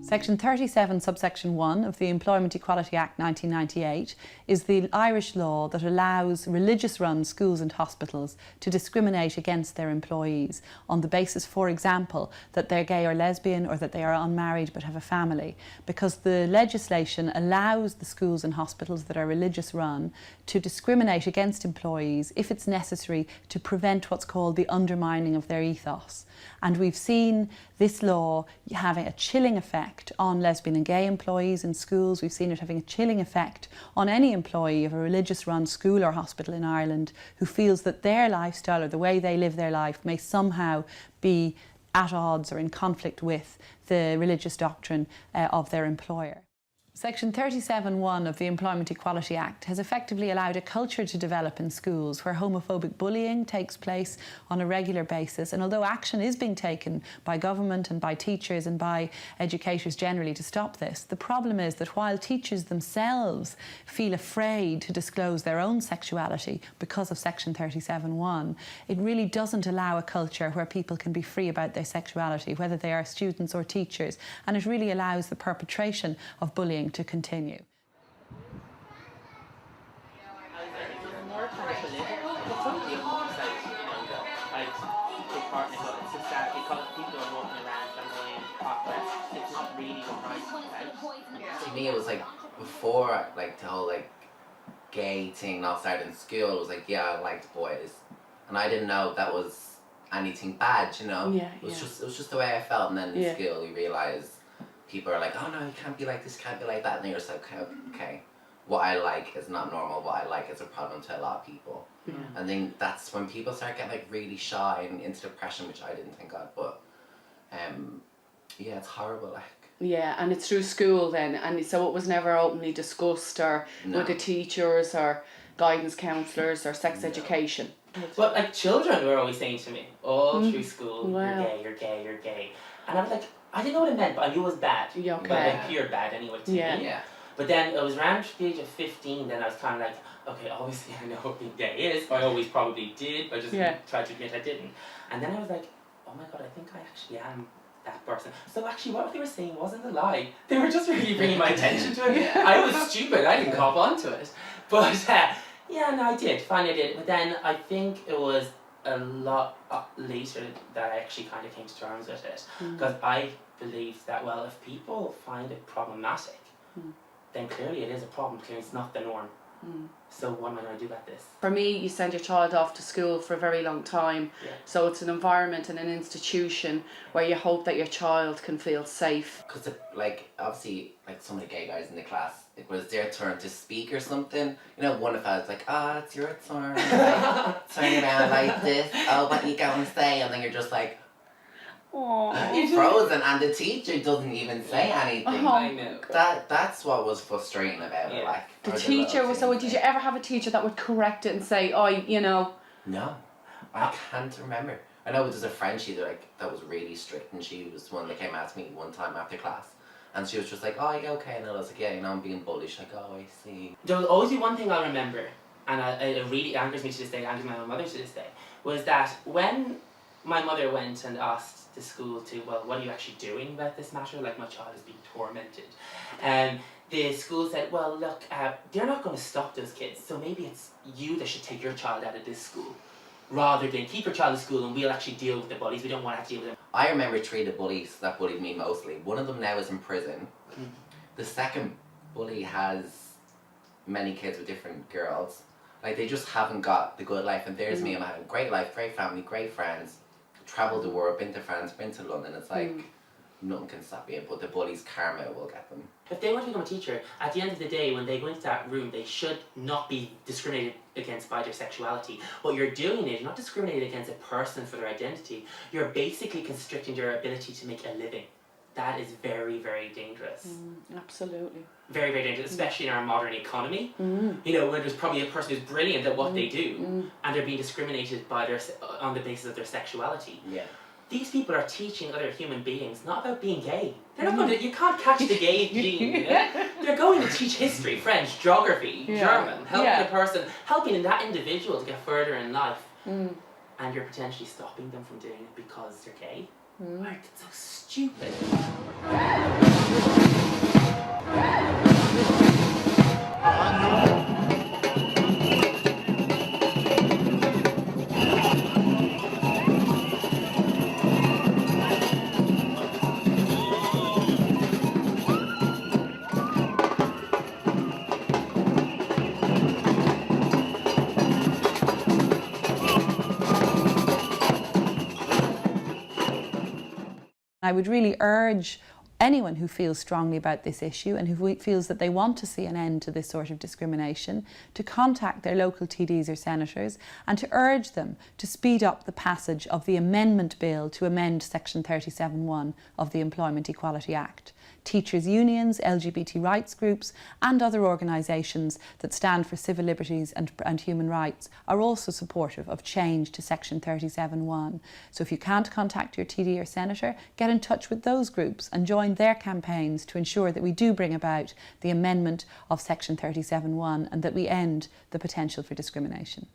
Section 37, subsection 1 of the Employment Equality Act 1998 is the Irish law that allows religious-run schools and hospitals to discriminate against their employees on the basis, for example, that they're gay or lesbian or that they are unmarried but have a family, because the legislation allows the schools and hospitals that are religious-run to discriminate against employees if it's necessary to prevent what's called the undermining of their ethos. And we've seen this law having a chilling effect on lesbian and gay employees in schools. We've seen it having a chilling effect on any employee of a religious-run school or hospital in Ireland who feels that their lifestyle or the way they live their life may somehow be at odds or in conflict with the religious doctrine of their employer. Section 37(1) of the Employment Equality Act has effectively allowed a culture to develop in schools where homophobic bullying takes place on a regular basis. And although action is being taken by government and by teachers and by educators generally to stop this, the problem is that while teachers themselves feel afraid to disclose their own sexuality because of Section 37(1), it really doesn't allow a culture where people can be free about their sexuality, whether they are students or teachers, and it really allows the perpetration of bullying to continue. To me, it was like before, like the whole like gay thing now started in school. It was like, yeah, I liked boys, and I didn't know that was anything bad. You know, it was just the way I felt. And then in school, you realise people are like, oh no, you can't be like this, can't be like that, and then you're just like, okay, what I like is not normal. What I like is a problem to a lot of people. And then that's when people start getting like really shy and into depression, which I didn't think of. But yeah, it's horrible. Like. Yeah, and it's through school then, and so it was never openly discussed or with the teachers or guidance counsellors or sex education. But like children were always saying to me all through school, you're gay, you're gay, you're gay, and I was like, I didn't know what it meant, but I knew it was bad. Yeah, okay. But like pure bad anyway to me. Yeah. But then it was around the age of 15, then I was kind of like, okay, obviously I know what being gay is. I always probably did, but just tried to admit I didn't. And then I was like, oh my god, I think I actually am that person. So actually what they were saying wasn't a lie. They were just really bringing my attention to it. I was stupid, I didn't cop onto it. But yeah, no, I did. Finally I did. But then I think it was a lot later that I actually kind of came to terms with it. Because I believe that, well, if people find it problematic, then clearly it is a problem, clearly it's not the norm. So what am I going to do about this? For me, you send your child off to school for a very long time, so it's an environment and an institution where you hope that your child can feel safe. Because like obviously like some of the gay guys in the class, it was their turn to speak or something, you know, one of us like, it's your turn, like, turn around like this, what you going to say? And then you're just like, you're frozen, and the teacher doesn't even say anything. I know. That's what was frustrating about it. Like the teacher was. So did you ever have a teacher that would correct it and say, you know? No, I can't remember. I know there's a friend that was really strict, and she was the one that came out to me one time after class, and she was just like, oh, you okay? And I was like, yeah, you know, I'm being bullied. She's like, oh, I see. There will always be one thing I'll remember, and it really angers me to this day, angers my own mother to this day, was that when my mother went and asked the school to, well, what are you actually doing about this matter? Like, my child is being tormented. The school said, well, look, they're not going to stop those kids, so maybe it's you that should take your child out of this school, rather than keep your child in school and we'll actually deal with the bullies. We don't want to have to deal with them. I remember three of the bullies that bullied me mostly. One of them now is in prison. The second bully has many kids with different girls. Like, they just haven't got the good life, and there's me, I'm having a great life, great family, great friends, travelled the world, been to France, been to London. It's like nothing can stop you, but the bully's karma will get them. If they want to become a teacher, at the end of the day, when they go into that room, they should not be discriminated against by their sexuality. What you're doing is, you're not discriminating against a person for their identity, you're basically constricting their ability to make a living. That is very, very dangerous. Absolutely. Very, very dangerous, especially in our modern economy. You know, where there's probably a person who's brilliant at what they do, and they're being discriminated by on the basis of their sexuality. Yeah. These people are teaching other human beings not about being gay. They're not going to, you can't catch the gay gene. You know? They're going to teach history, French, geography, German, helping a person, helping that individual to get further in life. And you're potentially stopping them from doing it because they're gay. Right, it's so stupid. I would really urge anyone who feels strongly about this issue and who feels that they want to see an end to this sort of discrimination to contact their local TDs or senators and to urge them to speed up the passage of the amendment bill to amend Section 37(1) of the Employment Equality Act. Teachers' unions, LGBT rights groups and other organisations that stand for civil liberties and human rights are also supportive of change to Section 37(1). So if you can't contact your TD or senator, get in touch with those groups and join their campaigns to ensure that we do bring about the amendment of Section 37(1) and that we end the potential for discrimination.